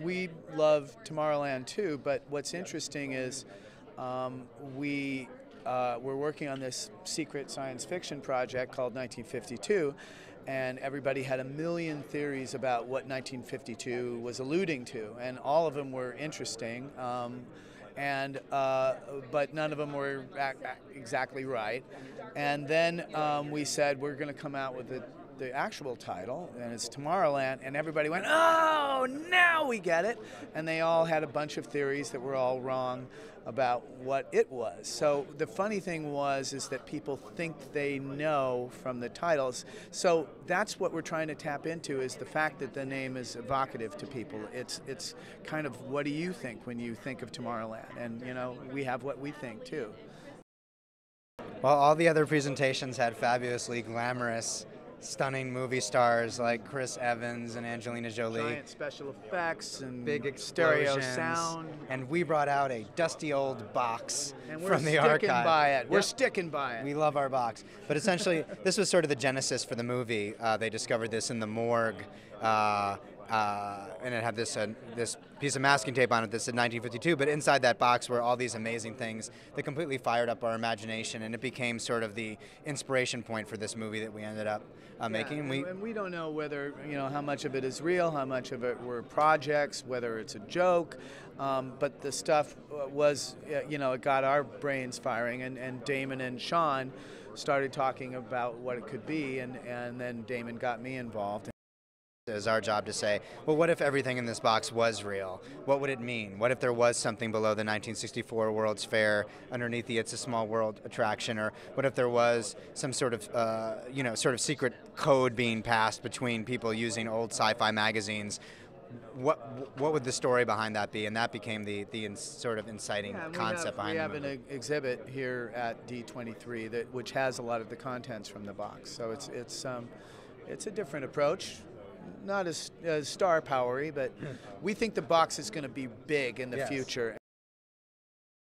we love Tomorrowland too, but what's interesting is we're working on this secret science fiction project called 1952, and everybody had a million theories about what 1952 was alluding to, and all of them were interesting, but none of them were exactly right. And then we said we're going to come out with the actual title, and it's Tomorrowland, and everybody went, oh, now we get it. And they all had a bunch of theories that were all wrong about what it was. So the funny thing is that people think they know from the titles. So that's what we're trying to tap into, is the fact that the name is evocative to people. It's kind of, what do you think when you think of Tomorrowland? And we have what we think too. Well, all the other presentations had fabulously glamorous, stunning movie stars like Chris Evans and Angelina Jolie. Giant special effects and big stereo sound. And we brought out a dusty old box and from the archive. We're sticking by it. We love our box. But essentially, this was sort of the genesis for the movie. They discovered this in the morgue. And it had this piece of masking tape on it that said 1952, but inside that box were all these amazing things that completely fired up our imagination, and it became sort of the inspiration point for this movie that we ended up making. And we don't know whether, how much of it is real, how much of it were projects, whether it's a joke, but the stuff was, it got our brains firing, and Damon and Sean started talking about what it could be, and then Damon got me involved. It's our job to say, well, what if everything in this box was real? What would it mean? What if there was something below the 1964 World's Fair underneath the It's a Small World attraction? Or what if there was some sort of, sort of secret code being passed between people using old sci-fi magazines? What would the story behind that be? And that became the sort of inciting concept behind the movie. We have an exhit here at D23 which has a lot of the contents from the box. So it's a different approach. Not as star powery, but we think the box is going to be big in the future.